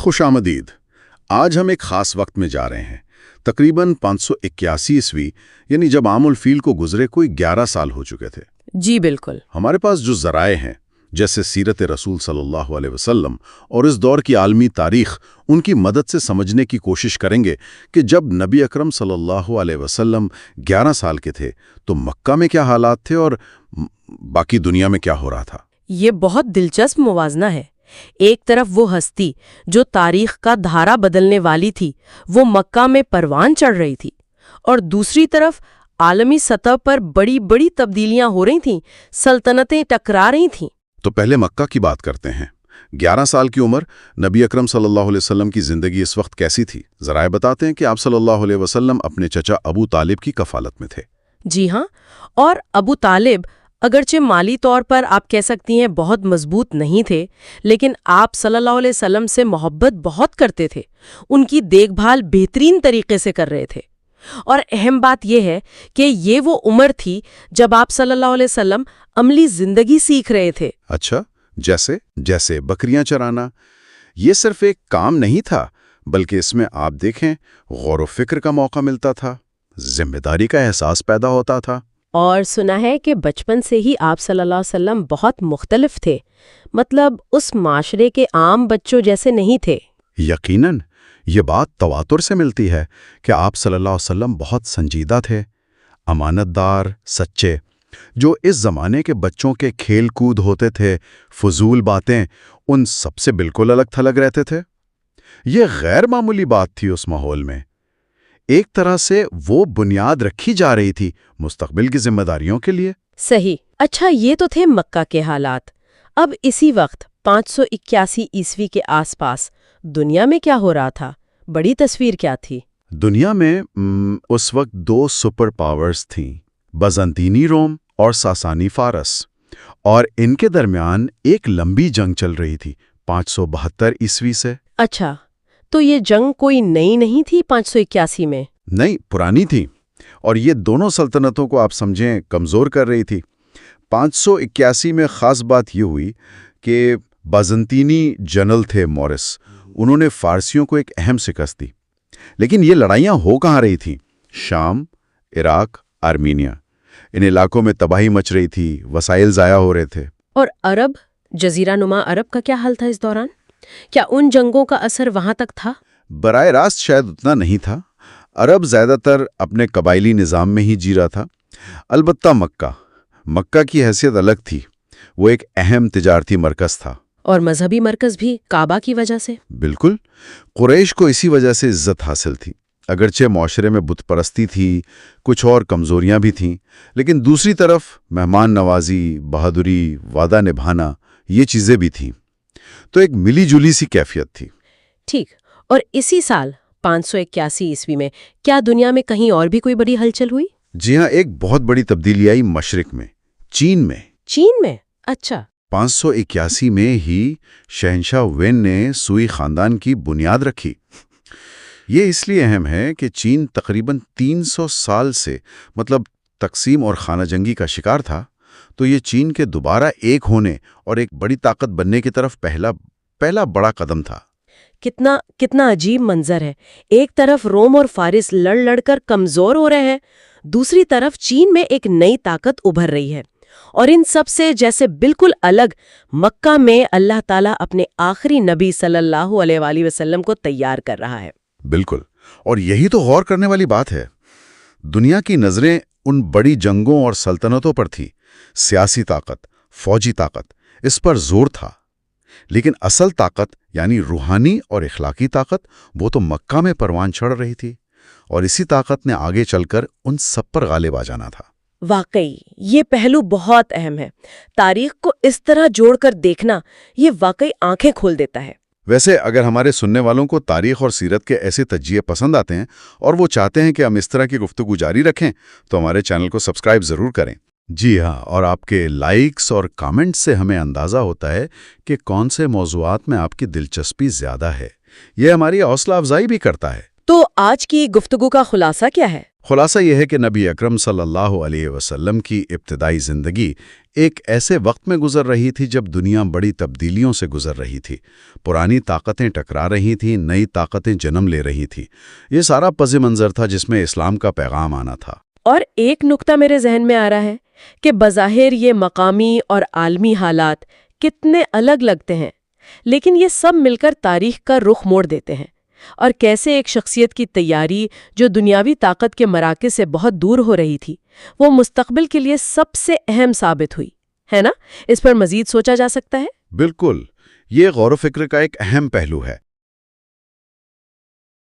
خوش آمدید۔ آج ہم ایک خاص وقت میں جا رہے ہیں، تقریباً 581 عیسوی، یعنی جب عام الفیل کو گزرے کوئی 11 سال ہو چکے تھے۔ جی بالکل۔ ہمارے پاس جو ذرائع ہیں جیسے سیرت رسول صلی اللہ علیہ وسلم اور اس دور کی عالمی تاریخ، ان کی مدد سے سمجھنے کی کوشش کریں گے کہ جب نبی اکرم صلی اللہ علیہ وسلم 11 سال کے تھے تو مکہ میں کیا حالات تھے اور باقی دنیا میں کیا ہو رہا تھا۔ یہ بہت دلچسپ موازنہ ہے۔ ایک طرف وہ ہستی جو تاریخ کا دھارا بدلنے والی تھی، وہ مکہ میں پروان چڑھ رہی تھی، اور دوسری طرف عالمی سطح پر بڑی بڑی تبدیلیاں ہو رہی تھیں، سلطنتیں ٹکرا رہی تھیں۔ تو پہلے مکہ کی بات کرتے ہیں۔ 11 سال کی عمر، نبی اکرم صلی اللہ علیہ وسلم کی زندگی اس وقت کیسی تھی؟ ذرائع بتاتے ہیں کہ آپ صلی اللہ علیہ وسلم اپنے چچا ابو طالب کی کفالت میں تھے۔ جی ہاں، اور ابو طالب اگرچہ مالی طور پر آپ کہہ سکتی ہیں بہت مضبوط نہیں تھے، لیکن آپ صلی اللہ علیہ وسلم سے محبت بہت کرتے تھے، ان کی دیکھ بھال بہترین طریقے سے کر رہے تھے۔ اور اہم بات یہ ہے کہ یہ وہ عمر تھی جب آپ صلی اللہ علیہ وسلم عملی زندگی سیکھ رہے تھے۔ اچھا، جیسے بکریاں چرانا، یہ صرف ایک کام نہیں تھا، بلکہ اس میں آپ دیکھیں غور و فکر کا موقع ملتا تھا، ذمہ داری کا احساس پیدا ہوتا تھا۔ اور سنا ہے کہ بچپن سے ہی آپ صلی اللہ علیہ وسلم بہت مختلف تھے، مطلب اس معاشرے کے عام بچوں جیسے نہیں تھے۔ یقیناً یہ بات تواتر سے ملتی ہے کہ آپ صلی اللہ علیہ وسلم بہت سنجیدہ تھے، امانت دار، سچے، جو اس زمانے کے بچوں کے کھیل کود ہوتے تھے، فضول باتیں، ان سب سے بالکل الگ تھلگ رہتے تھے۔ یہ غیر معمولی بات تھی اس ماحول میں۔ ایک طرح سے وہ بنیاد رکھی جا رہی تھی مستقبل کی ذمہ داریوں کے لیے۔ صحیح۔ اچھا، یہ تو تھے مکہ کے حالات۔ اب اسی وقت 581 عیسوی کے آس پاس دنیا میں کیا ہو رہا تھا؟ بڑی تصویر کیا تھی؟ دنیا میں اس وقت 2 سپر پاورز تھیں، بازنطینی روم اور ساسانی فارس، اور ان کے درمیان ایک لمبی جنگ چل رہی تھی 572 عیسوی سے۔ اچھا، تو یہ جنگ کوئی نئی نہیں تھی 581 میں؟ نہیں، پرانی تھی، اور یہ دونوں سلطنتوں کو آپ سمجھیں کمزور کر رہی تھی۔ 581 میں خاص بات یہ ہوئی کہ بازنطینی جنرل تھے مورس، انہوں نے فارسیوں کو ایک اہم شکست دی۔ لیکن یہ لڑائیاں ہو کہاں رہی تھیں؟ شام، عراق، آرمینیا، ان علاقوں میں تباہی مچ رہی تھی، وسائل ضائع ہو رہے تھے۔ اور عرب، جزیرہ نما عرب کا کیا حال تھا اس دوران؟ کیا ان جنگوں کا اثر وہاں تک تھا؟ براہ راست شاید اتنا نہیں تھا۔ عرب زیادہ تر اپنے قبائلی نظام میں ہی جی رہا تھا۔ البتہ مکہ کی حیثیت الگ تھی، وہ ایک اہم تجارتی مرکز تھا، اور مذہبی مرکز بھی کعبہ کی وجہ سے۔ بالکل، قریش کو اسی وجہ سے عزت حاصل تھی۔ اگرچہ معاشرے میں بت پرستی تھی، کچھ اور کمزوریاں بھی تھیں، لیکن دوسری طرف مہمان نوازی، بہادری، وعدہ نبھانا، یہ چیزیں بھی تھیں۔ تو ایک ملی جلی سی کیفیت تھی۔ ٹھیک، اور اسی سال 581 عیسوی میں کیا دنیا میں کہیں اور بھی کوئی بڑی ہلچل ہوئی؟ جی ہاں، ایک بہت بڑی تبدیلی آئی مشرق میں، چین میں۔ چین میں؟ اچھا۔ 581 میں ہی شہنشاہ وین نے سوئی خاندان کی بنیاد رکھی۔ یہ اس لیے اہم ہے کہ چین تقریباً 300 سال سے تقسیم اور خانہ جنگی کا شکار تھا، تو یہ چین کے دوبارہ ایک ہونے اور ایک بڑی طاقت بننے کی طرف پہلا بڑا قدم تھا۔ کتنا عجیب منظر ہے، ایک طرف روم اور فارس لڑ کر کمزور ہو رہے ہیں، دوسری طرف چین میں ایک نئی طاقت ابھر رہی ہے، اور ان سب سے جیسے بالکل الگ مکہ میں اللہ تعالیٰ اپنے آخری نبی صلی اللہ علیہ وآلہ وسلم کو تیار کر رہا ہے۔ بالکل، اور یہی تو غور کرنے والی بات ہے۔ دنیا کی نظریں ان بڑی جنگوں اور سلطنتوں پر تھی، سیاسی طاقت، فوجی طاقت، اس پر زور تھا، لیکن اصل طاقت یعنی روحانی اور اخلاقی طاقت وہ تو مکہ میں پروان چڑھ رہی تھی، اور اسی طاقت نے آگے چل کر ان سب پر غالب آ جانا تھا۔ واقعی یہ پہلو بہت اہم ہے، تاریخ کو اس طرح جوڑ کر دیکھنا یہ واقعی آنکھیں کھول دیتا ہے۔ ویسے اگر ہمارے سننے والوں کو تاریخ اور سیرت کے ایسے تجزیے پسند آتے ہیں اور وہ چاہتے ہیں کہ ہم اس طرح کی گفتگو جاری رکھیں تو ہمارے چینل کو سبسکرائب ضرور کریں۔ جی ہاں، اور آپ کے لائکس اور کامنٹس سے ہمیں اندازہ ہوتا ہے کہ کون سے موضوعات میں آپ کی دلچسپی زیادہ ہے۔ یہ ہماری حوصلہ افزائی بھی کرتا ہے۔ تو آج کی گفتگو کا خلاصہ کیا ہے؟ خلاصہ یہ ہے کہ نبی اکرم صلی اللہ علیہ وسلم کی ابتدائی زندگی ایک ایسے وقت میں گزر رہی تھی جب دنیا بڑی تبدیلیوں سے گزر رہی تھی۔ پرانی طاقتیں ٹکرا رہی تھیں، نئی طاقتیں جنم لے رہی تھیں۔ یہ سارا پس منظر تھا جس میں اسلام کا پیغام آنا تھا۔ اور ایک نکتہ میرے ذہن میں آ رہا ہے کہ بظاہر یہ مقامی اور عالمی حالات کتنے الگ لگتے ہیں، لیکن یہ سب مل کر تاریخ کا رخ موڑ دیتے ہیں، اور کیسے ایک شخصیت کی تیاری جو دنیاوی طاقت کے مراکز سے بہت دور ہو رہی تھی، وہ مستقبل کے لیے سب سے اہم ثابت ہوئی، ہے نا؟ اس پر مزید سوچا جا سکتا ہے؟ بالکل، یہ غور و فکر کا ایک اہم پہلو ہے۔